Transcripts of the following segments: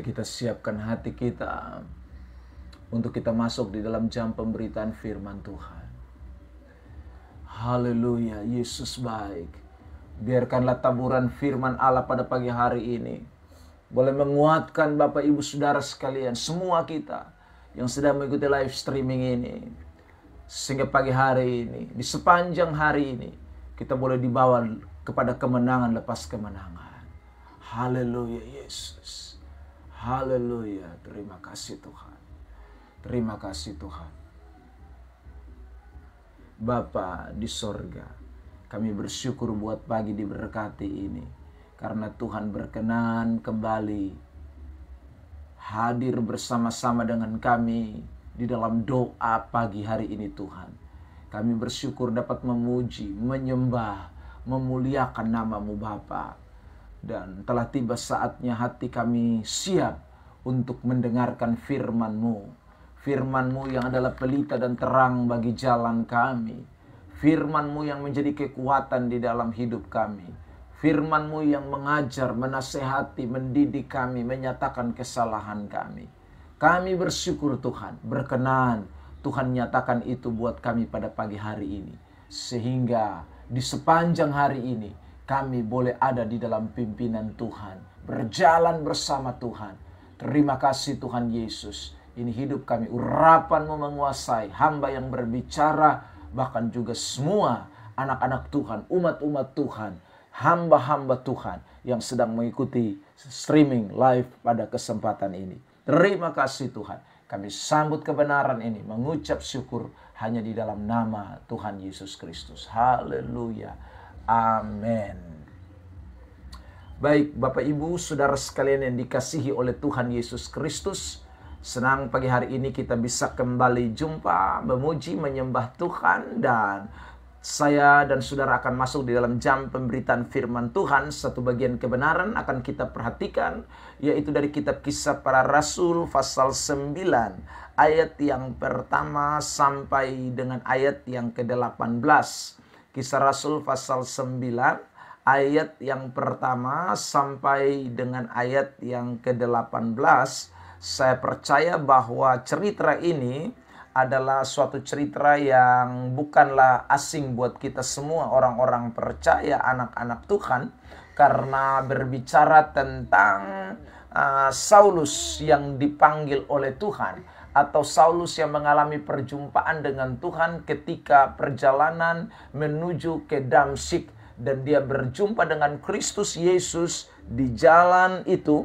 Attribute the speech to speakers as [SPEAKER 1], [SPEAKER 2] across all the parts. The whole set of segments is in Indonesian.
[SPEAKER 1] Mari kita siapkan hati kita untuk kita masuk di dalam jam pemberitaan firman Tuhan. Haleluya, Yesus baik. Biarkanlah taburan firman Allah pada pagi hari ini boleh menguatkan Bapak Ibu Saudara sekalian, semua kita yang sedang mengikuti live streaming ini. Sehingga pagi hari ini, di sepanjang hari ini, kita boleh dibawa kepada kemenangan lepas kemenangan. Haleluya Yesus. Haleluya. Terima kasih Tuhan. Terima kasih Tuhan. Bapa di sorga, kami bersyukur buat pagi diberkati ini. Karena Tuhan berkenan kembali hadir bersama-sama dengan kami di dalam doa pagi hari ini Tuhan. Kami bersyukur dapat memuji, menyembah, memuliakan nama-Mu Bapa. Dan telah tiba saatnya hati kami siap untuk mendengarkan firman-Mu. Firman-Mu yang adalah pelita dan terang bagi jalan kami. Firman-Mu yang menjadi kekuatan di dalam hidup kami. Firman-Mu yang mengajar, menasehati, mendidik kami, menyatakan kesalahan kami. Kami bersyukur Tuhan, berkenan Tuhan nyatakan itu buat kami pada pagi hari ini. Sehingga di sepanjang hari ini kami boleh ada di dalam pimpinan Tuhan. Berjalan bersama Tuhan. Terima kasih Tuhan Yesus. Ini hidup kami, urapan-Mu menguasai, hamba yang berbicara, bahkan juga semua anak-anak Tuhan, umat-umat Tuhan, hamba-hamba Tuhan yang sedang mengikuti streaming live pada kesempatan ini. Terima kasih Tuhan. Kami sambut kebenaran ini, mengucap syukur hanya di dalam nama Tuhan Yesus Kristus. Haleluya. Amin. Baik Bapak Ibu Saudara sekalian yang dikasihi oleh Tuhan Yesus Kristus, senang pagi hari ini kita bisa kembali jumpa, memuji, menyembah Tuhan. Dan saya dan saudara akan masuk di dalam jam pemberitaan firman Tuhan. Satu bagian kebenaran akan kita perhatikan, yaitu dari kitab Kisah Para Rasul pasal 9 ayat yang pertama sampai dengan ayat yang ke-18. Kisah Rasul pasal 9 ayat yang pertama sampai dengan ayat yang ke-18. Saya percaya bahwa cerita ini adalah suatu cerita yang bukanlah asing buat kita semua orang-orang percaya, anak-anak Tuhan. Karena berbicara tentang Saulus yang dipanggil oleh Tuhan. Atau Saulus yang mengalami perjumpaan dengan Tuhan ketika perjalanan menuju ke Damsyik. Dan dia berjumpa dengan Kristus Yesus di jalan itu.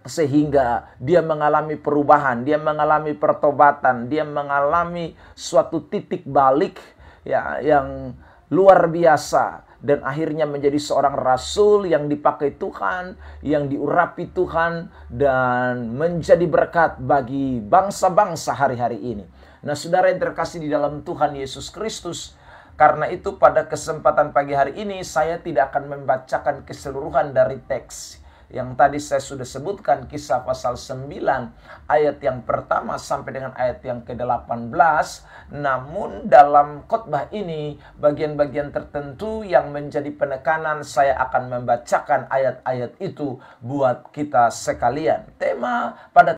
[SPEAKER 1] Sehingga dia mengalami perubahan, dia mengalami pertobatan, dia mengalami suatu titik balik ya, yang luar biasa. Dan akhirnya menjadi seorang rasul yang dipakai Tuhan, yang diurapi Tuhan, dan menjadi berkat bagi bangsa-bangsa hari-hari ini. Nah saudara yang terkasih di dalam Tuhan Yesus Kristus, karena itu pada kesempatan pagi hari ini saya tidak akan membacakan keseluruhan dari teks yang tadi saya sudah sebutkan, Kisah pasal 9 ayat yang pertama sampai dengan ayat yang ke-18. Namun dalam khotbah ini bagian-bagian tertentu yang menjadi penekanan, saya akan membacakan ayat-ayat itu buat kita sekalian. Tema pada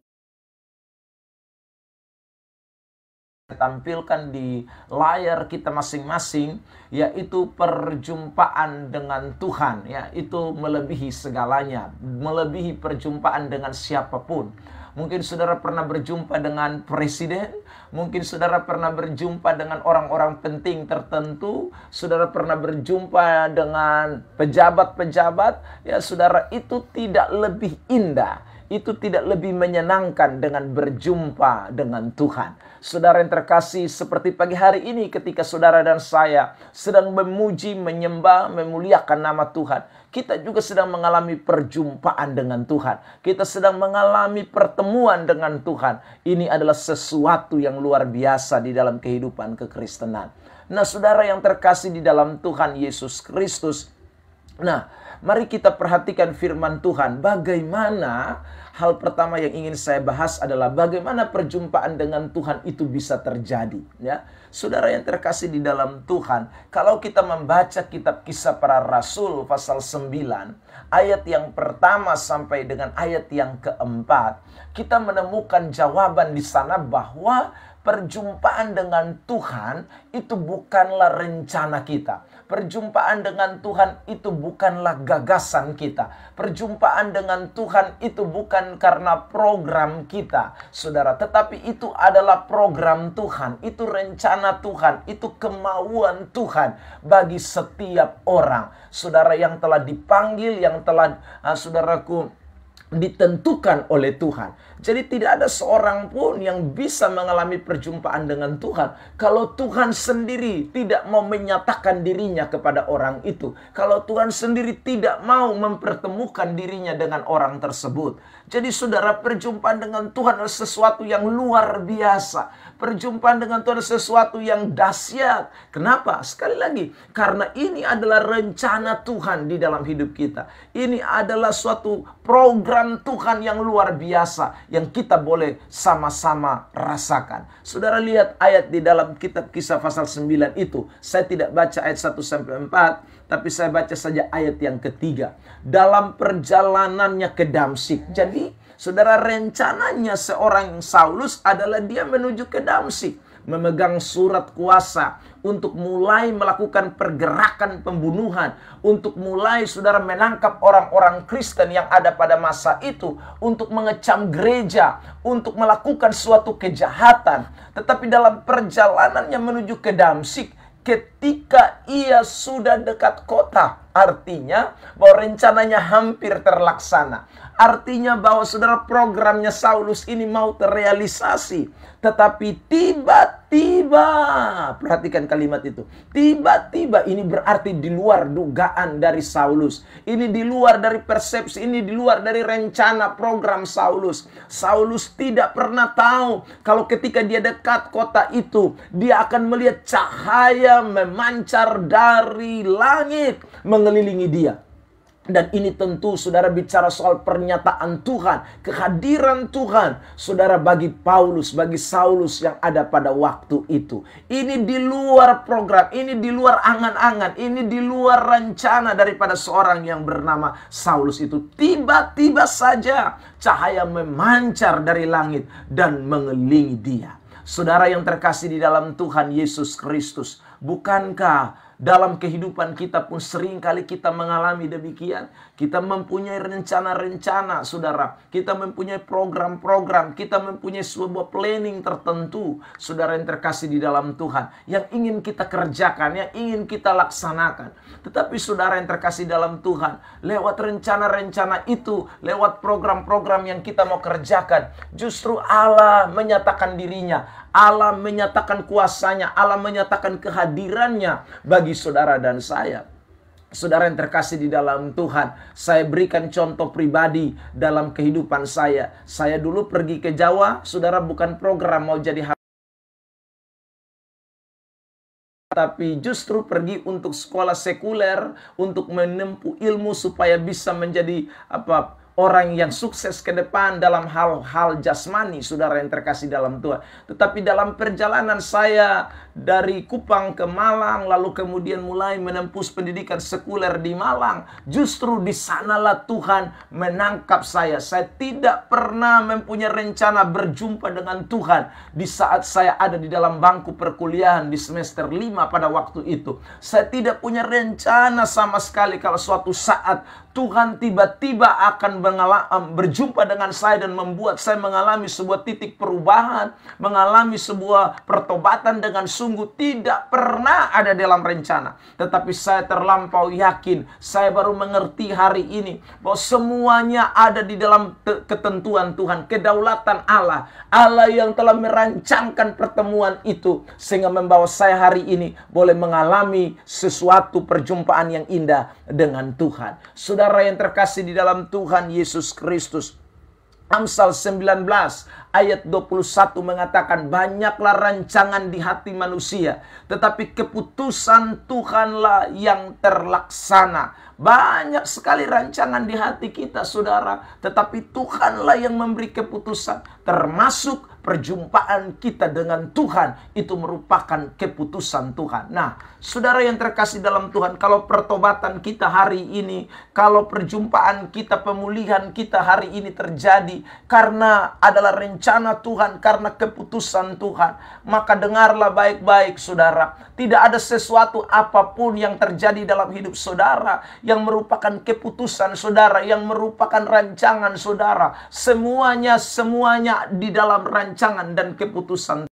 [SPEAKER 1] tampilkan di layar kita masing-masing, yaitu perjumpaan dengan Tuhan. Ya, itu melebihi segalanya, melebihi perjumpaan dengan siapapun. Mungkin saudara pernah berjumpa dengan presiden, mungkin saudara pernah berjumpa dengan orang-orang penting tertentu, saudara pernah berjumpa dengan pejabat-pejabat. Ya, saudara, itu tidak lebih indah, itu tidak lebih menyenangkan dengan berjumpa dengan Tuhan. Saudara yang terkasih, seperti pagi hari ini ketika saudara dan saya sedang memuji, menyembah, memuliakan nama Tuhan, kita juga sedang mengalami perjumpaan dengan Tuhan. Kita sedang mengalami pertemuan dengan Tuhan. Ini adalah sesuatu yang luar biasa di dalam kehidupan kekristenan. Nah, saudara yang terkasih di dalam Tuhan Yesus Kristus, nah, Mari kita perhatikan firman Tuhan. Bagaimana hal pertama yang ingin saya bahas adalah bagaimana perjumpaan dengan Tuhan itu bisa terjadi, ya. Saudara yang terkasih di dalam Tuhan, kalau kita membaca kitab Kisah Para Rasul pasal 9, ayat yang pertama sampai dengan ayat yang keempat, kita menemukan jawaban di sana bahwa perjumpaan dengan Tuhan itu bukanlah rencana kita. Perjumpaan dengan Tuhan itu bukanlah gagasan kita. Perjumpaan dengan Tuhan itu bukan karena program kita, saudara. Tetapi itu adalah program Tuhan. Itu rencana Tuhan. Itu kemauan Tuhan bagi setiap orang. Saudara yang telah dipanggil, yang telah, saudaraku, ditentukan oleh Tuhan. Jadi tidak ada seorang pun yang bisa mengalami perjumpaan dengan Tuhan kalau Tuhan sendiri tidak mau menyatakan dirinya kepada orang itu. Kalau Tuhan sendiri tidak mau mempertemukan dirinya dengan orang tersebut. Jadi saudara, perjumpaan dengan Tuhan adalah sesuatu yang luar biasa. Perjumpaan dengan Tuhan adalah sesuatu yang dahsyat. Kenapa? Sekali lagi, karena ini adalah rencana Tuhan di dalam hidup kita. Ini adalah suatu program Tuhan yang luar biasa yang kita boleh sama-sama rasakan. Saudara lihat ayat di dalam kitab Kisah pasal 9 itu. Saya tidak baca ayat 1 sampai 4, tapi saya baca saja ayat yang ketiga. Dalam perjalanannya ke Damsyik. Jadi, saudara, rencananya seorang Saulus adalah dia menuju ke Damsyik, memegang surat kuasa untuk mulai melakukan pergerakan pembunuhan, untuk mulai saudara menangkap orang-orang Kristen yang ada pada masa itu, untuk mengecam gereja, untuk melakukan suatu kejahatan. Tetapi dalam perjalanannya menuju ke Damsyik, ketika ia sudah dekat kota, artinya bahwa rencananya hampir terlaksana. Artinya bahwa saudara, programnya Saulus ini mau terrealisasi. Tetapi tiba-tiba, perhatikan kalimat itu. Tiba-tiba ini berarti di luar dugaan dari Saulus. Ini di luar dari persepsi, ini di luar dari rencana program Saulus. Saulus tidak pernah tahu kalau ketika dia dekat kota itu, dia akan melihat cahaya memancar dari langit mengelilingi dia. Dan ini tentu saudara bicara soal pernyataan Tuhan, kehadiran Tuhan, saudara, bagi Paulus, bagi Saulus yang ada pada waktu itu. Ini di luar program, ini di luar angan-angan, ini di luar rencana daripada seorang yang bernama Saulus itu. Tiba-tiba saja cahaya memancar dari langit dan mengelilingi dia. Saudara yang terkasih di dalam Tuhan Yesus Kristus, bukankah dalam kehidupan kita pun seringkali kita mengalami demikian? Kita mempunyai rencana-rencana, saudara. Kita mempunyai program-program. Kita mempunyai sebuah planning tertentu, saudara yang terkasih di dalam Tuhan, yang ingin kita kerjakan, yang ingin kita laksanakan. Tetapi saudara yang terkasih dalam Tuhan, lewat rencana-rencana itu, lewat program-program yang kita mau kerjakan, justru Allah menyatakan dirinya. Allah menyatakan kuasanya, Allah menyatakan kehadirannya bagi saudara dan saya. Saudara yang terkasih di dalam Tuhan, saya berikan contoh pribadi dalam kehidupan saya. Saya dulu pergi ke Jawa, saudara, bukan program mau jadi tapi justru pergi untuk sekolah sekuler, untuk menempuh ilmu supaya bisa menjadi orang yang sukses ke depan dalam hal-hal jasmani, saudara yang terkasih dalam Tuhan. Tetapi dalam perjalanan saya dari Kupang ke Malang, lalu kemudian mulai menempuh pendidikan sekuler di Malang, justru di sanalah Tuhan menangkap saya. Saya tidak pernah mempunyai rencana berjumpa dengan Tuhan di saat saya ada di dalam bangku perkuliahan di semester 5 pada waktu itu. Saya tidak punya rencana sama sekali kalau suatu saat Tuhan tiba-tiba akan berjumpa dengan saya dan membuat saya mengalami sebuah titik perubahan, mengalami sebuah pertobatan dengan sungguh tidak pernah ada dalam rencana. Tetapi saya terlampau yakin, saya baru mengerti hari ini bahwa semuanya ada di dalam ketentuan Tuhan, kedaulatan Allah. Allah yang telah merancangkan pertemuan itu sehingga membawa saya hari ini boleh mengalami sesuatu perjumpaan yang indah dengan Tuhan. Saudara yang terkasih di dalam Tuhan Yesus Kristus, Amsal 19 ayat 21 mengatakan, banyaklah rancangan di hati manusia, tetapi keputusan Tuhanlah yang terlaksana. Banyak sekali rancangan di hati kita, saudara, tetapi Tuhanlah yang memberi keputusan. Termasuk perjumpaan kita dengan Tuhan, itu merupakan keputusan Tuhan. Nah, saudara yang terkasih dalam Tuhan, kalau pertobatan kita hari ini, kalau perjumpaan kita, pemulihan kita hari ini terjadi karena adalah rencana Tuhan, karena keputusan Tuhan, maka dengarlah baik-baik, saudara. Tidak ada sesuatu apapun yang terjadi dalam hidup saudara yang merupakan keputusan saudara, yang merupakan rancangan saudara. Semuanya di dalam rancangan dan keputusan.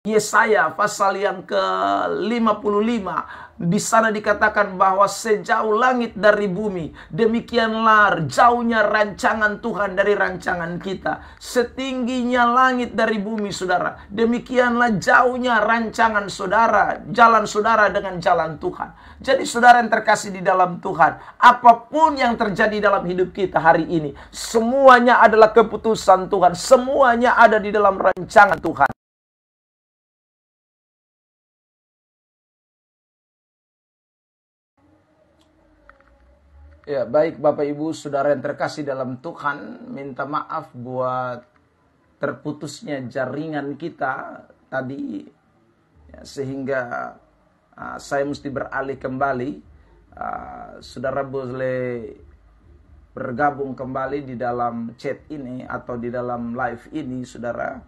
[SPEAKER 1] Yesaya pasal yang ke-55, di sana dikatakan bahwa sejauh langit dari bumi, demikianlah jauhnya rancangan Tuhan dari rancangan kita. Setingginya langit dari bumi, saudara, demikianlah jauhnya rancangan saudara, jalan saudara dengan jalan Tuhan. Jadi saudara yang terkasih di dalam Tuhan, apapun yang terjadi dalam hidup kita hari ini, semuanya adalah keputusan Tuhan, semuanya ada di dalam rancangan Tuhan. Ya, baik Bapak Ibu, saudara yang terkasih dalam Tuhan, minta maaf buat terputusnya jaringan kita tadi, ya, sehingga saya mesti beralih kembali. Saudara boleh bergabung kembali di dalam chat ini atau di dalam live ini, saudara.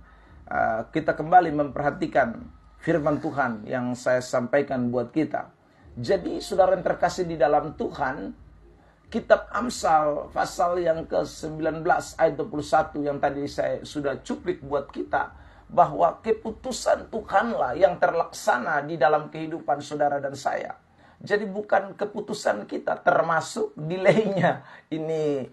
[SPEAKER 1] Kita kembali memperhatikan firman Tuhan yang saya sampaikan buat kita. Jadi saudara yang terkasih di dalam Tuhan, Kitab Amsal pasal yang ke-19 ayat 21 yang tadi saya sudah cuplik buat kita, bahwa keputusan Tuhanlah yang terlaksana di dalam kehidupan saudara dan saya. Jadi bukan keputusan kita, termasuk delaynya ini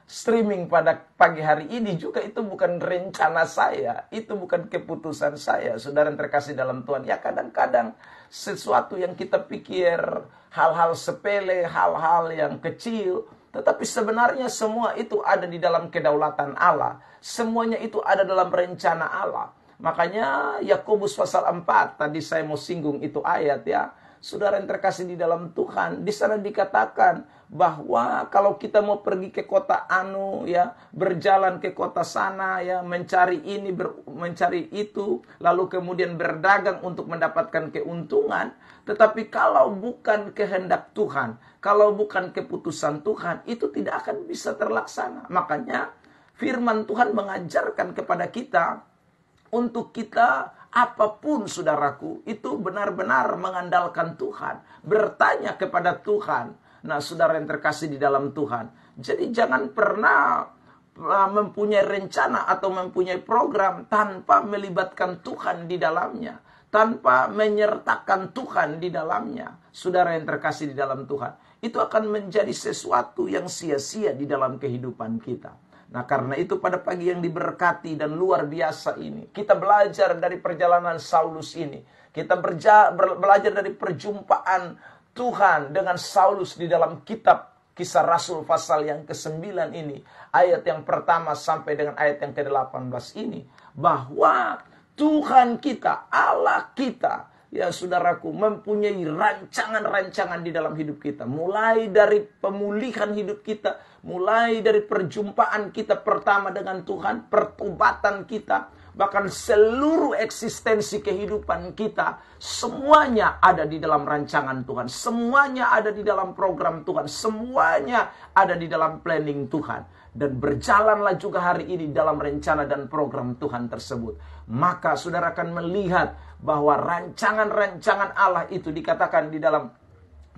[SPEAKER 1] streaming pada pagi hari ini juga, itu bukan rencana saya, itu bukan keputusan saya. Saudara yang terkasih dalam Tuhan, ya kadang-kadang sesuatu yang kita pikir hal-hal sepele, hal-hal yang kecil, tetapi sebenarnya semua itu ada di dalam kedaulatan Allah. Semuanya itu ada dalam rencana Allah. Makanya Yakobus pasal 4, tadi saya mau singgung itu ayat, ya. Saudara yang terkasih di dalam Tuhan, di sana dikatakan bahwa kalau kita mau pergi ke kota anu, ya, berjalan ke kota sana, ya, mencari ini, mencari itu, lalu kemudian berdagang untuk mendapatkan keuntungan, tetapi kalau bukan kehendak Tuhan, kalau bukan keputusan Tuhan, itu tidak akan bisa terlaksana. Makanya firman Tuhan mengajarkan kepada kita untuk kita, apapun saudaraku, itu benar-benar mengandalkan Tuhan, bertanya kepada Tuhan. Nah, saudara yang terkasih di dalam Tuhan, jadi jangan pernah mempunyai rencana atau mempunyai program tanpa melibatkan Tuhan di dalamnya, tanpa menyertakan Tuhan di dalamnya. Saudara yang terkasih di dalam Tuhan, itu akan menjadi sesuatu yang sia-sia di dalam kehidupan kita. Nah, karena itu pada pagi yang diberkati dan luar biasa ini, kita belajar dari perjalanan Saulus ini. Kita belajar dari perjumpaan Tuhan dengan Saulus di dalam kitab Kisah Rasul pasal yang ke-9 ini. Ayat yang pertama sampai dengan ayat yang ke-18 ini. Bahwa Tuhan kita, Allah kita, ya saudaraku, mempunyai rancangan-rancangan di dalam hidup kita. Mulai dari pemulihan hidup kita, mulai dari perjumpaan kita pertama dengan Tuhan, pertobatan kita, bahkan seluruh eksistensi kehidupan kita, semuanya ada di dalam rancangan Tuhan. Semuanya ada di dalam program Tuhan. Semuanya ada di dalam planning Tuhan. Dan berjalanlah juga hari ini dalam rencana dan program Tuhan tersebut. Maka saudara akan melihat bahwa rancangan-rancangan Allah itu dikatakan di dalam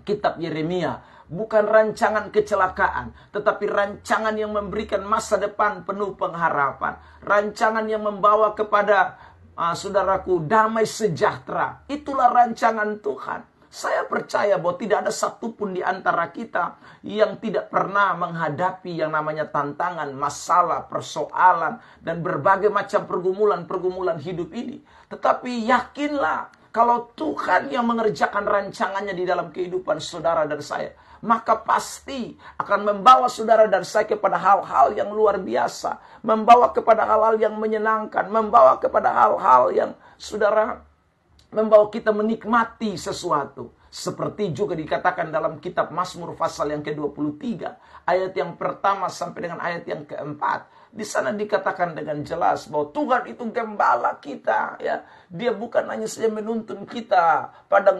[SPEAKER 1] kitab Yeremia, bukan rancangan kecelakaan, tetapi rancangan yang memberikan masa depan penuh pengharapan. Rancangan yang membawa kepada saudaraku damai sejahtera. Itulah rancangan Tuhan. Saya percaya bahwa tidak ada satupun di antara kita yang tidak pernah menghadapi yang namanya tantangan, masalah, persoalan, dan berbagai macam pergumulan-pergumulan hidup ini. Tetapi yakinlah Kalau Tuhan yang mengerjakan rancangannya di dalam kehidupan saudara dan saya, maka pasti akan membawa saudara dan saya kepada hal-hal yang luar biasa. Membawa kepada hal-hal yang menyenangkan. Membawa kepada hal-hal yang saudara, membawa kita menikmati sesuatu. Seperti juga dikatakan dalam kitab Mazmur pasal yang ke-23. Ayat yang pertama sampai dengan ayat yang keempat. Di sana dikatakan dengan jelas bahwa Tuhan itu gembala kita, ya. Dia bukan hanya saja menuntun kita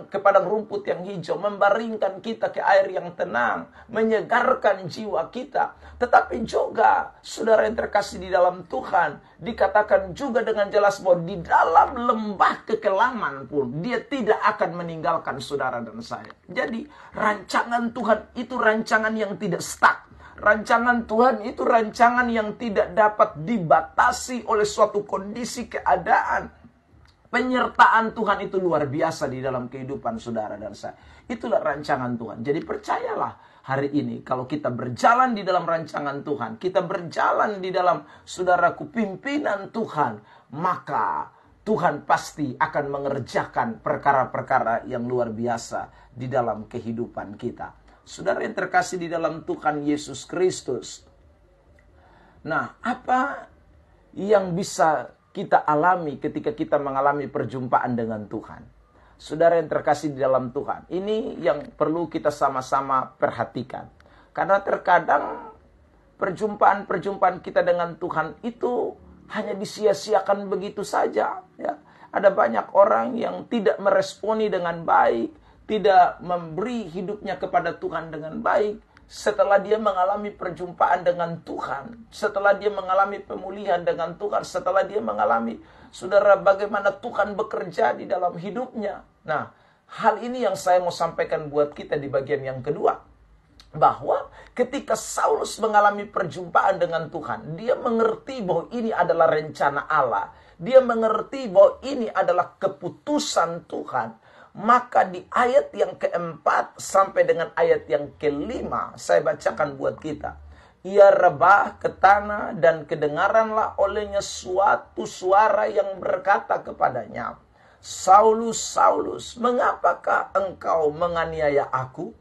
[SPEAKER 1] ke padang rumput yang hijau, membaringkan kita ke air yang tenang, menyegarkan jiwa kita. Tetapi juga, saudara yang terkasih di dalam Tuhan, dikatakan juga dengan jelas bahwa di dalam lembah kekelaman pun Dia tidak akan meninggalkan saudara dan saya. Jadi, rancangan Tuhan itu rancangan yang tidak stuck. Rancangan Tuhan itu rancangan yang tidak dapat dibatasi oleh suatu kondisi keadaan. Penyertaan Tuhan itu luar biasa di dalam kehidupan saudara dan saya. Itulah rancangan Tuhan. Jadi percayalah hari ini, kalau kita berjalan di dalam rancangan Tuhan, kita berjalan di dalam, saudaraku, pimpinan Tuhan, maka Tuhan pasti akan mengerjakan perkara-perkara yang luar biasa di dalam kehidupan kita. Saudara yang terkasih di dalam Tuhan Yesus Kristus. Nah, apa yang bisa kita alami ketika kita mengalami perjumpaan dengan Tuhan? Saudara yang terkasih di dalam Tuhan, ini yang perlu kita sama-sama perhatikan. Karena terkadang perjumpaan-perjumpaan kita dengan Tuhan itu hanya disia-siakan begitu saja. Ya. Ada banyak orang yang tidak meresponi dengan baik, tidak memberi hidupnya kepada Tuhan dengan baik setelah dia mengalami perjumpaan dengan Tuhan, setelah dia mengalami pemulihan dengan Tuhan, setelah dia mengalami, saudara, bagaimana Tuhan bekerja di dalam hidupnya. Nah, hal ini yang saya mau sampaikan buat kita di bagian yang kedua. Bahwa ketika Saulus mengalami perjumpaan dengan Tuhan, dia mengerti bahwa ini adalah rencana Allah. Dia mengerti bahwa ini adalah keputusan Tuhan. Maka di ayat yang keempat sampai dengan ayat yang kelima, saya bacakan buat kita. Ia rebah ke tanah dan kedengaranlah olehnya suatu suara yang berkata kepadanya, Saulus, Saulus, mengapakah engkau menganiaya aku?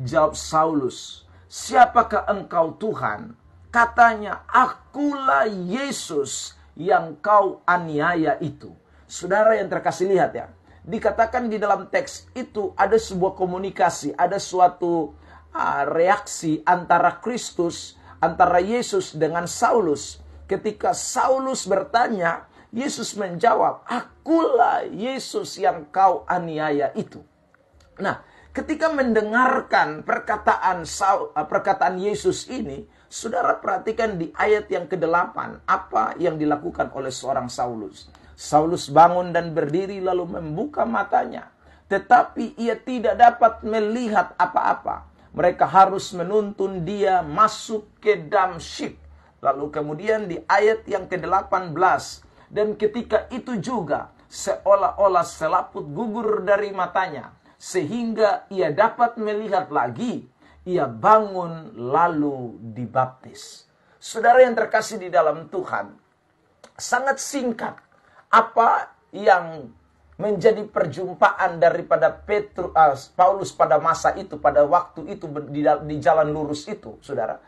[SPEAKER 1] Jawab Saulus, siapakah engkau Tuhan? Katanya, akulah Yesus yang kau aniaya itu. Saudara yang terkasih, lihat ya. Dikatakan di dalam teks itu ada sebuah komunikasi, ada suatu reaksi antara Kristus, antara Yesus dengan Saulus. Ketika Saulus bertanya, Yesus menjawab, akulah Yesus yang kau aniaya itu. Nah, ketika mendengarkan perkataan Yesus ini, saudara perhatikan di ayat yang ke-8, apa yang dilakukan oleh seorang Saulus. Saulus bangun dan berdiri lalu membuka matanya. Tetapi ia tidak dapat melihat apa-apa. Mereka harus menuntun dia masuk ke Damsyik. Lalu kemudian di ayat yang ke-18. Dan ketika itu juga seolah-olah selaput gugur dari matanya. Sehingga ia dapat melihat lagi. Ia bangun lalu dibaptis. Saudara yang terkasih di dalam Tuhan. Sangat singkat. Apa yang menjadi perjumpaan daripada Paulus pada masa itu, pada waktu itu di jalan lurus itu, saudara.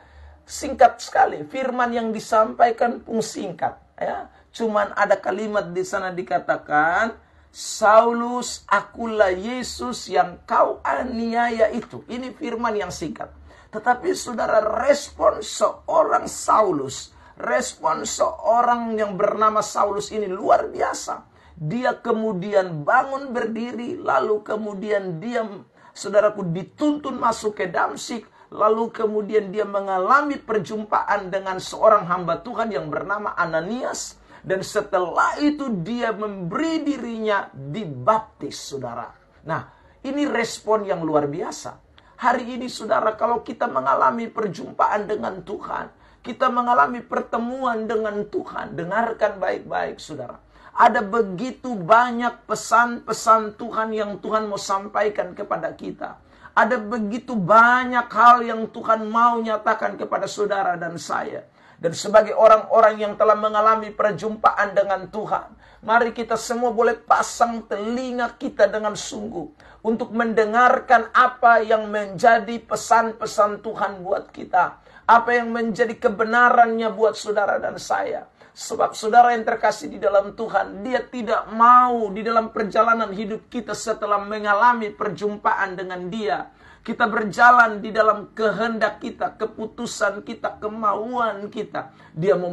[SPEAKER 1] Singkat sekali, firman yang disampaikan pun singkat. Ya. Cuman ada kalimat di sana dikatakan, Saulus, akulah Yesus yang kau aniaya itu. Ini firman yang singkat. Tetapi saudara, respon seorang Saulus, respon seorang yang bernama Saulus ini luar biasa. Dia kemudian bangun berdiri, lalu kemudian dia, saudaraku, dituntun masuk ke Damsyik, lalu kemudian dia mengalami perjumpaan dengan seorang hamba Tuhan yang bernama Ananias, dan setelah itu dia memberi dirinya dibaptis, saudara. Nah, ini respon yang luar biasa. Hari ini, saudara, kalau kita mengalami perjumpaan dengan Tuhan, kita mengalami pertemuan dengan Tuhan. Dengarkan baik-baik, saudara. Ada begitu banyak pesan-pesan Tuhan yang Tuhan mau sampaikan kepada kita. Ada begitu banyak hal yang Tuhan mau nyatakan kepada saudara dan saya. Dan sebagai orang-orang yang telah mengalami perjumpaan dengan Tuhan, mari kita semua boleh pasang telinga kita dengan sungguh untuk mendengarkan apa yang menjadi pesan-pesan Tuhan buat kita. Apa yang menjadi kebenarannya buat saudara dan saya. Sebab saudara yang terkasih di dalam Tuhan, Dia tidak mau di dalam perjalanan hidup kita setelah mengalami perjumpaan dengan Dia, kita berjalan di dalam kehendak kita, keputusan kita, kemauan kita. Dia mau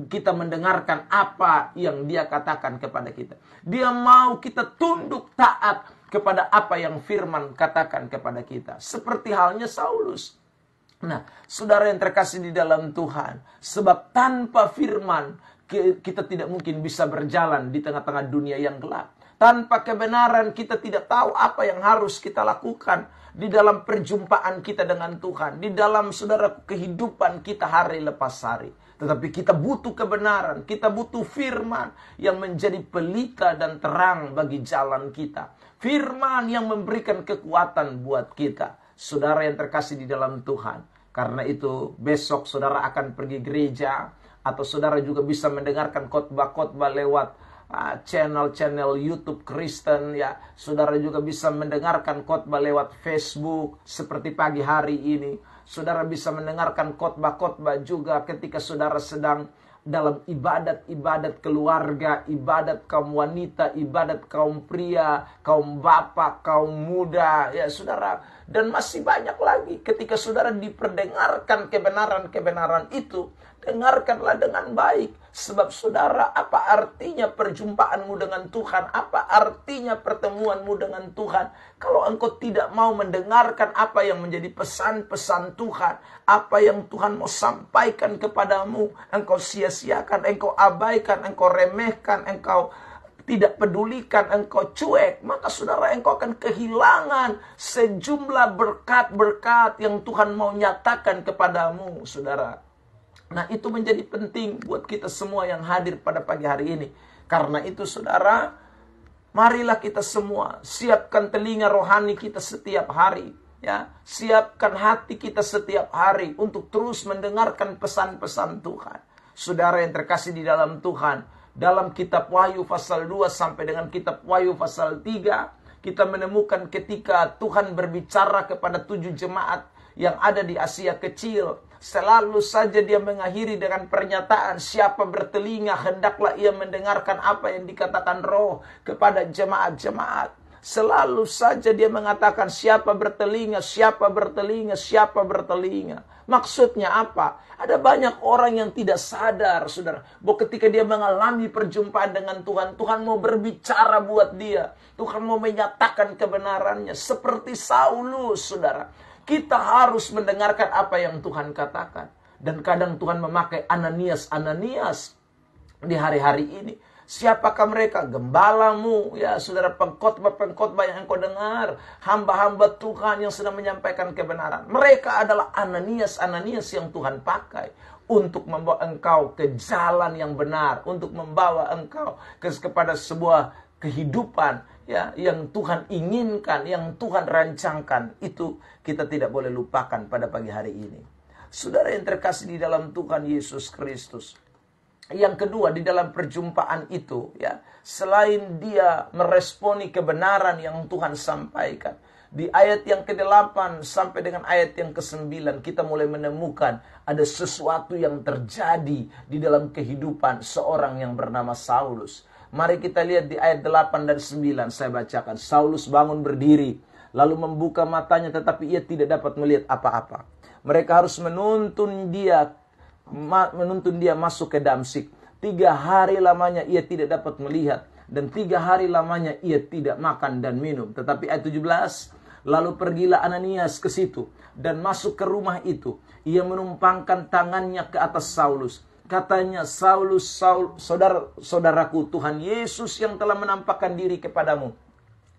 [SPEAKER 1] kita mendengarkan apa yang Dia katakan kepada kita. Dia mau kita tunduk taat kepada apa yang firman katakan kepada kita. Seperti halnya Saulus. Nah, saudara yang terkasih di dalam Tuhan, sebab tanpa firman kita tidak mungkin bisa berjalan di tengah-tengah dunia yang gelap. Tanpa kebenaran kita tidak tahu apa yang harus kita lakukan di dalam perjumpaan kita dengan Tuhan. Di dalam saudara kehidupan kita hari lepas hari. Tetapi kita butuh kebenaran. Kita butuh firman yang menjadi pelita dan terang bagi jalan kita. Firman yang memberikan kekuatan buat kita. Saudara yang terkasih di dalam Tuhan. Karena itu besok saudara akan pergi gereja. Atau saudara juga bisa mendengarkan khotbah-khotbah lewat channel-channel YouTube Kristen ya. Saudara juga bisa mendengarkan khotbah lewat Facebook seperti pagi hari ini. Saudara bisa mendengarkan khotbah-khotbah juga ketika saudara sedang dalam ibadat-ibadat keluarga, ibadat kaum wanita, ibadat kaum pria, kaum bapak, kaum muda ya saudara. Dan masih banyak lagi ketika saudara diperdengarkan kebenaran-kebenaran itu, dengarkanlah dengan baik. Sebab saudara, apa artinya perjumpaanmu dengan Tuhan? Apa artinya pertemuanmu dengan Tuhan? Kalau engkau tidak mau mendengarkan apa yang menjadi pesan-pesan Tuhan, apa yang Tuhan mau sampaikan kepadamu, engkau sia-siakan, engkau abaikan, engkau remehkan, engkau tidak pedulikan, engkau cuek, maka saudara engkau akan kehilangan sejumlah berkat-berkat yang Tuhan mau nyatakan kepadamu, saudara. Nah, itu menjadi penting buat kita semua yang hadir pada pagi hari ini. Karena itu saudara, marilah kita semua siapkan telinga rohani kita setiap hari. Ya, siapkan hati kita setiap hari untuk terus mendengarkan pesan-pesan Tuhan. Saudara yang terkasih di dalam Tuhan, dalam kitab Wahyu pasal 2 sampai dengan kitab Wahyu pasal 3, kita menemukan ketika Tuhan berbicara kepada 7 jemaat yang ada di Asia Kecil. Selalu saja dia mengakhiri dengan pernyataan, siapa bertelinga hendaklah ia mendengarkan apa yang dikatakan Roh kepada jemaat-jemaat. Selalu saja dia mengatakan siapa bertelinga, siapa bertelinga, siapa bertelinga. Maksudnya apa? Ada banyak orang yang tidak sadar, saudara, bahwa ketika dia mengalami perjumpaan dengan Tuhan, Tuhan mau berbicara buat dia. Tuhan mau menyatakan kebenarannya. Seperti Saulus, saudara. Kita harus mendengarkan apa yang Tuhan katakan. Dan kadang Tuhan memakai Ananias di hari-hari ini. Siapakah mereka? Gembalamu, ya saudara, pengkhotbah yang engkau dengar. Hamba-hamba Tuhan yang sedang menyampaikan kebenaran. Mereka adalah Ananias yang Tuhan pakai untuk membawa engkau ke jalan yang benar. Untuk membawa engkau kepada sebuah kehidupan ya, yang Tuhan inginkan, yang Tuhan rancangkan. Itu kita tidak boleh lupakan pada pagi hari ini. Saudara yang terkasih di dalam Tuhan Yesus Kristus. Yang kedua, di dalam perjumpaan itu ya, selain dia meresponi kebenaran yang Tuhan sampaikan, di ayat yang ke-8 sampai dengan ayat yang ke-9 kita mulai menemukan ada sesuatu yang terjadi di dalam kehidupan seorang yang bernama Saulus. Mari kita lihat di ayat 8 dan 9, saya bacakan. Saulus bangun berdiri, lalu membuka matanya tetapi ia tidak dapat melihat apa-apa. Mereka harus menuntun dia masuk ke Damsyik. 3 hari lamanya ia tidak dapat melihat, dan 3 hari lamanya ia tidak makan dan minum. Tetapi ayat 17, lalu pergilah Ananias ke situ dan masuk ke rumah itu. Ia menumpangkan tangannya ke atas Saulus. Katanya, Saulus, saudaraku, Tuhan Yesus yang telah menampakkan diri kepadamu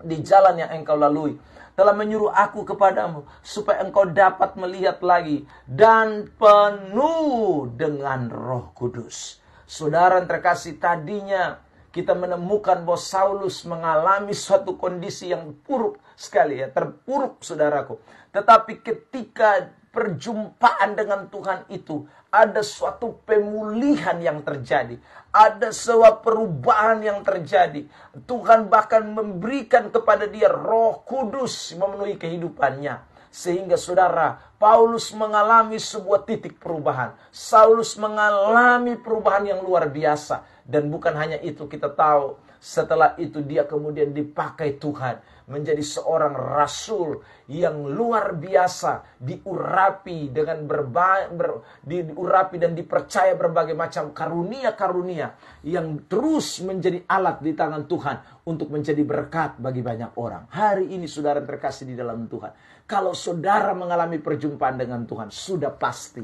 [SPEAKER 1] di jalan yang engkau lalui telah menyuruh aku kepadamu supaya engkau dapat melihat lagi dan penuh dengan Roh Kudus. Saudara yang terkasih, tadinya kita menemukan bahwa Saulus mengalami suatu kondisi yang buruk sekali ya, terpuruk saudaraku. Tetapi ketika perjumpaan dengan Tuhan itu ada suatu pemulihan yang terjadi. Ada sebuah perubahan yang terjadi. Tuhan bahkan memberikan kepada dia Roh Kudus memenuhi kehidupannya. Sehingga saudara, Paulus mengalami sebuah titik perubahan. Saulus mengalami perubahan yang luar biasa. Dan bukan hanya itu, kita tahu setelah itu dia kemudian dipakai Tuhan menjadi seorang rasul yang luar biasa, diurapi dengan diurapi dan dipercaya berbagai macam karunia-karunia yang terus menjadi alat di tangan Tuhan untuk menjadi berkat bagi banyak orang. Hari ini saudara terkasih di dalam Tuhan, kalau saudara mengalami perjumpaan dengan Tuhan, sudah pasti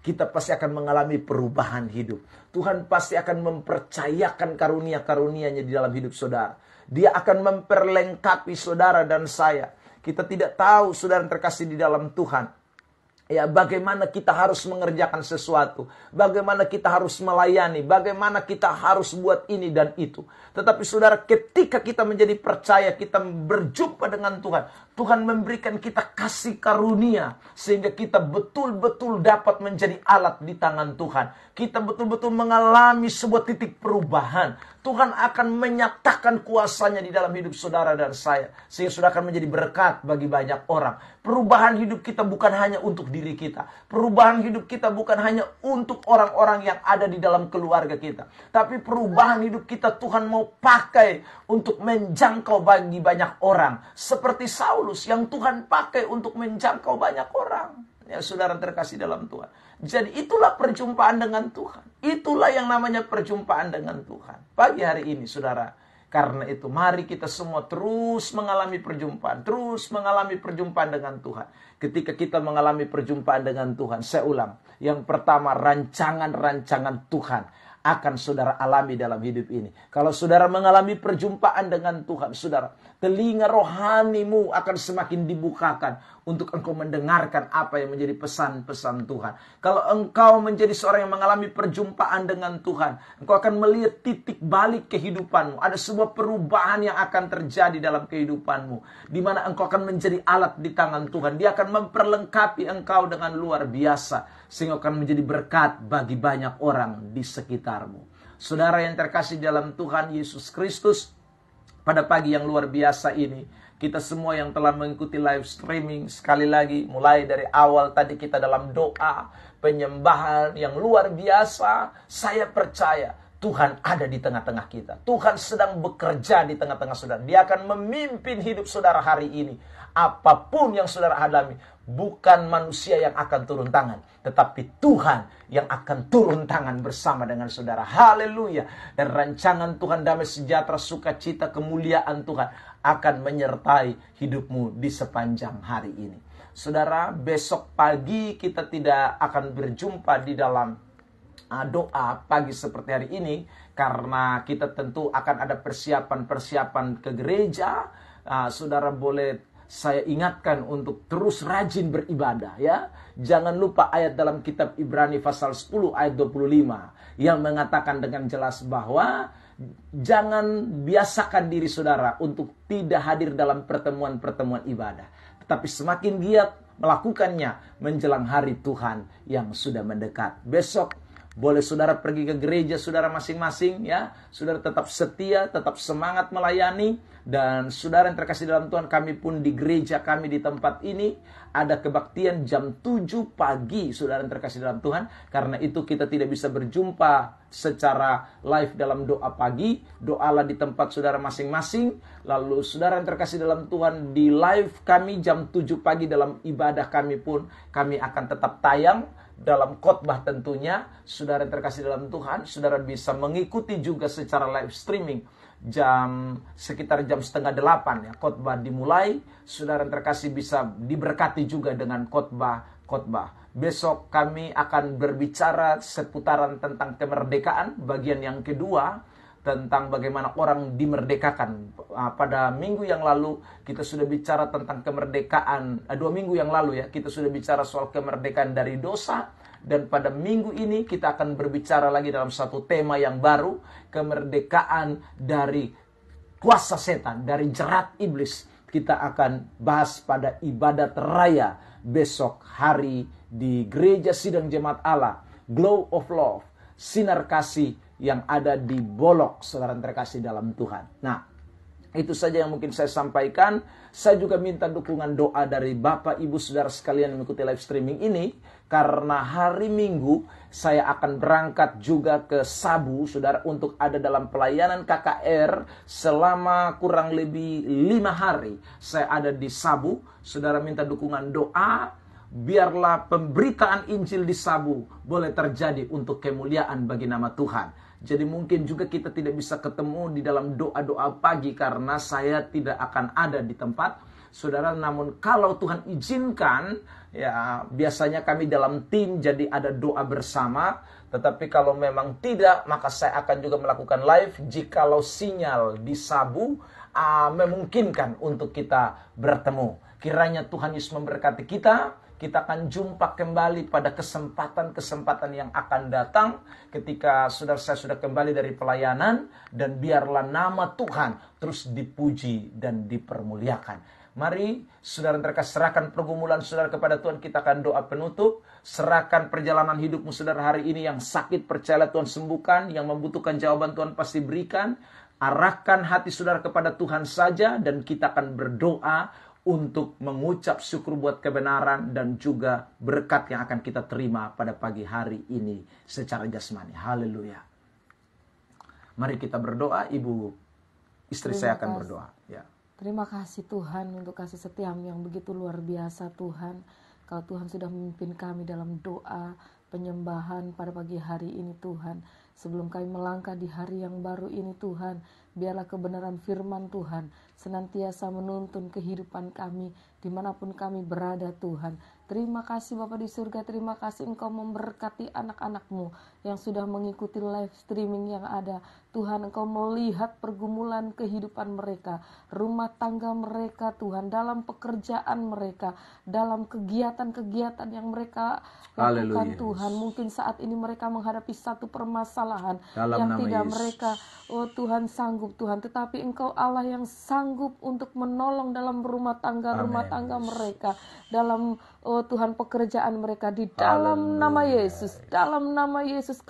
[SPEAKER 1] kita pasti akan mengalami perubahan hidup. Tuhan pasti akan mempercayakan karunia-karunia-Nya di dalam hidup saudara. Dia akan memperlengkapi saudara dan saya. Kita tidak tahu saudara terkasih di dalam Tuhan, ya, bagaimana kita harus mengerjakan sesuatu, bagaimana kita harus melayani, bagaimana kita harus buat ini dan itu. Tetapi saudara, ketika kita menjadi percaya, kita berjumpa dengan Tuhan, Tuhan memberikan kita kasih karunia, sehingga kita betul-betul dapat menjadi alat di tangan Tuhan. Kita betul-betul mengalami sebuah titik perubahan. Tuhan akan menyatakan kuasanya di dalam hidup saudara dan saya, sehingga saudara akan menjadi berkat bagi banyak orang. Perubahan hidup kita bukan hanya untuk diri kita. Perubahan hidup kita bukan hanya untuk orang-orang yang ada di dalam keluarga kita. Tapi perubahan hidup kita Tuhan mau pakai untuk menjangkau bagi banyak orang. Seperti Saulus yang Tuhan pakai untuk menjangkau banyak orang. Ya, saudara terkasih dalam Tuhan. Jadi itulah perjumpaan dengan Tuhan. Itulah yang namanya perjumpaan dengan Tuhan. Pagi hari ini saudara, karena itu mari kita semua terus mengalami perjumpaan. Terus mengalami perjumpaan dengan Tuhan. Ketika kita mengalami perjumpaan dengan Tuhan, saya ulang. Yang pertama, rancangan-rancangan Tuhan akan saudara alami dalam hidup ini. Kalau saudara mengalami perjumpaan dengan Tuhan, saudara, telinga rohanimu akan semakin dibukakan untuk engkau mendengarkan apa yang menjadi pesan-pesan Tuhan. Kalau engkau menjadi seorang yang mengalami perjumpaan dengan Tuhan, engkau akan melihat titik balik kehidupanmu. Ada sebuah perubahan yang akan terjadi dalam kehidupanmu, di mana engkau akan menjadi alat di tangan Tuhan. Dia akan memperlengkapi engkau dengan luar biasa, sehingga akan menjadi berkat bagi banyak orang di sekitarmu. Saudara yang terkasih dalam Tuhan Yesus Kristus, pada pagi yang luar biasa ini, kita semua yang telah mengikuti live streaming, sekali lagi mulai dari awal tadi kita dalam doa, penyembahan yang luar biasa, saya percaya Tuhan ada di tengah-tengah kita. Tuhan sedang bekerja di tengah-tengah saudara. Dia akan memimpin hidup saudara hari ini. Apapun yang saudara alami, bukan manusia yang akan turun tangan, tetapi Tuhan yang akan turun tangan bersama dengan saudara. Haleluya. Dan rancangan Tuhan, damai sejahtera, sukacita, kemuliaan Tuhan akan menyertai hidupmu di sepanjang hari ini. Saudara, besok pagi kita tidak akan berjumpa di dalam doa pagi seperti hari ini, karena kita tentu akan ada persiapan-persiapan ke gereja. Saudara boleh saya ingatkan untuk terus rajin beribadah, ya. Jangan lupa ayat dalam kitab Ibrani pasal 10 ayat 25 yang mengatakan dengan jelas bahwa jangan biasakan diri saudara untuk tidak hadir dalam pertemuan-pertemuan ibadah, tetapi semakin giat melakukannya menjelang hari Tuhan yang sudah mendekat. Besok boleh saudara pergi ke gereja saudara masing-masing, ya. Saudara tetap setia, tetap semangat melayani. Dan saudara yang terkasih dalam Tuhan, kami pun di gereja kami di tempat ini ada kebaktian jam 7 pagi, saudara yang terkasih dalam Tuhan. Karena itu kita tidak bisa berjumpa secara live dalam doa pagi. Doalah di tempat saudara masing-masing. Lalu saudara yang terkasih dalam Tuhan, di live kami jam 7 pagi dalam ibadah kami pun, kami akan tetap tayang dalam khotbah tentunya. Saudara yang terkasih dalam Tuhan, saudara bisa mengikuti juga secara live streaming sekitar jam 7:30 ya, khotbah dimulai. Saudara yang terkasih bisa diberkati juga dengan khotbah. Besok kami akan berbicara seputaran tentang kemerdekaan, bagian yang kedua, tentang bagaimana orang dimerdekakan. Pada minggu yang lalu kita sudah bicara tentang kemerdekaan, 2 minggu yang lalu ya, kita sudah bicara soal kemerdekaan dari dosa. Dan pada minggu ini kita akan berbicara lagi dalam satu tema yang baru, kemerdekaan dari kuasa setan, dari jerat iblis. Kita akan bahas pada ibadat raya besok hari di Gereja Sidang Jemaat Allah, Glow of Love, sinar kasih yang ada di Bolok, saudara terkasih dalam Tuhan. Nah, itu saja yang mungkin saya sampaikan. Saya juga minta dukungan doa dari Bapak, Ibu, Saudara sekalian yang mengikuti live streaming ini. Karena hari Minggu saya akan berangkat juga ke Sabu, Saudara, untuk ada dalam pelayanan KKR selama kurang lebih 5 hari. Saya ada di Sabu. Saudara minta dukungan doa. Biarlah pemberitaan Injil di Sabu boleh terjadi untuk kemuliaan bagi nama Tuhan. Jadi mungkin juga kita tidak bisa ketemu di dalam doa-doa pagi karena saya tidak akan ada di tempat saudara. Namun kalau Tuhan izinkan, ya biasanya kami dalam tim jadi ada doa bersama. Tetapi kalau memang tidak, maka saya akan juga melakukan live jikalau sinyal di Sabu memungkinkan untuk kita bertemu. Kiranya Tuhan Yesus memberkati kita. Kita akan jumpa kembali pada kesempatan-kesempatan yang akan datang ketika saya sudah kembali dari pelayanan, dan biarlah nama Tuhan terus dipuji dan dipermuliakan. Mari saudara terkasih, serahkan pergumulan saudara kepada Tuhan. Kita akan doa penutup. Serahkan perjalanan hidupmu saudara hari ini. Yang sakit percayalah Tuhan sembuhkan, yang membutuhkan jawaban Tuhan pasti berikan. Arahkan hati saudara kepada Tuhan saja, dan kita akan berdoa untuk mengucap syukur buat kebenaran dan juga berkat yang akan kita terima pada pagi hari ini secara jasmani. Haleluya. Mari kita berdoa. Ibu, istri saya akan berdoa. Ya.
[SPEAKER 2] Terima kasih Tuhan untuk kasih setiamu yang begitu luar biasa Tuhan. Kalau Tuhan sudah memimpin kami dalam doa penyembahan pada pagi hari ini Tuhan. Sebelum kami melangkah di hari yang baru ini Tuhan, biarlah kebenaran firman Tuhan senantiasa menuntun kehidupan kami dimanapun kami berada Tuhan. Terima kasih Bapa di surga, terima kasih Engkau memberkati anak-anak-Mu yang sudah mengikuti live streaming yang ada. Tuhan, Engkau melihat pergumulan kehidupan mereka, rumah tangga mereka Tuhan, dalam pekerjaan mereka, dalam kegiatan-kegiatan yang mereka lakukan Tuhan. Mungkin saat ini mereka menghadapi satu permasalahan yang tidak mereka, oh Tuhan, sanggup Tuhan. Tetapi Engkau Allah yang sanggup untuk menolong dalam rumah tangga mereka, dalam oh Tuhan pekerjaan mereka, di dalam nama Yesus, dalam nama Yesus.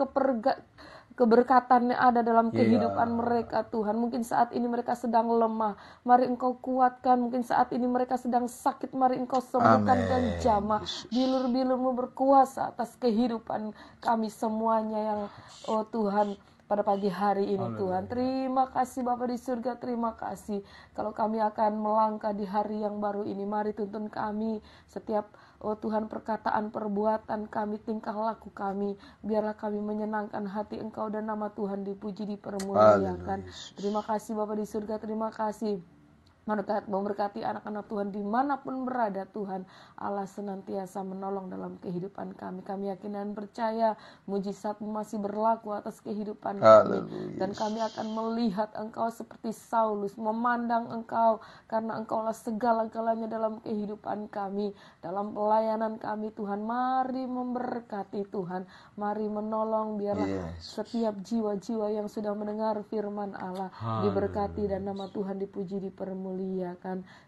[SPEAKER 2] Keberkatan yang ada dalam kehidupan mereka Tuhan. Mungkin saat ini mereka sedang lemah, mari Engkau kuatkan. Mungkin saat ini mereka sedang sakit, mari Engkau sembuhkan dan jamah. Bilur-bilur-Mu berkuasa atas kehidupan kami semuanya yang oh Tuhan pada pagi hari ini Tuhan. Terima kasih Bapa di surga, terima kasih. Kalau kami akan melangkah di hari yang baru ini, mari tuntun kami setiap oh Tuhan perkataan, perbuatan kami, tingkah laku kami. Biarlah kami menyenangkan hati Engkau dan nama Tuhan dipuji, dipermuliakan. Terima kasih Bapa di surga, terima kasih. Memberkati anak-anak Tuhan dimanapun berada Tuhan. Allah senantiasa menolong dalam kehidupan kami. Kami yakin dan percaya mujizat-Mu masih berlaku atas kehidupan kami. Dan kami akan melihat Engkau seperti Saulus, memandang Engkau karena Engkaulah segala-galanya dalam kehidupan kami, dalam pelayanan kami Tuhan. Mari memberkati Tuhan, mari menolong. Biarlah setiap jiwa-jiwa yang sudah mendengar firman Allah diberkati dan nama Tuhan dipuji, dipermuliakan.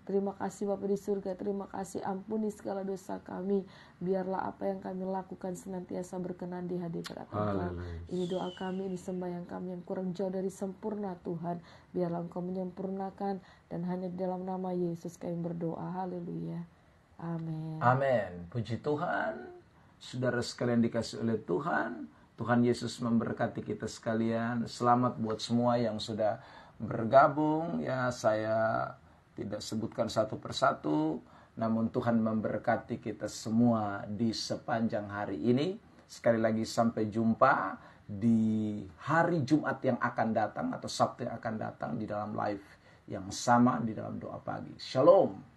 [SPEAKER 2] Terima kasih Bapa di surga, terima kasih, ampuni segala dosa kami. Biarlah apa yang kami lakukan senantiasa berkenan di hadirat Engkau. Ini doa kami, ini sembahyang kami yang kurang jauh dari sempurna Tuhan. Biarlah Engkau menyempurnakan, dan hanya di dalam nama Yesus kami berdoa. Haleluya. Amin.
[SPEAKER 1] Amin. Puji Tuhan. Saudara sekalian dikasih oleh Tuhan, Tuhan Yesus memberkati kita sekalian. Selamat buat semua yang sudah bergabung, ya saya tidak sebutkan satu persatu, namun Tuhan memberkati kita semua di sepanjang hari ini. Sekali lagi sampai jumpa di hari Jumat yang akan datang atau Sabtu yang akan datang di dalam live yang sama di dalam doa pagi. Shalom.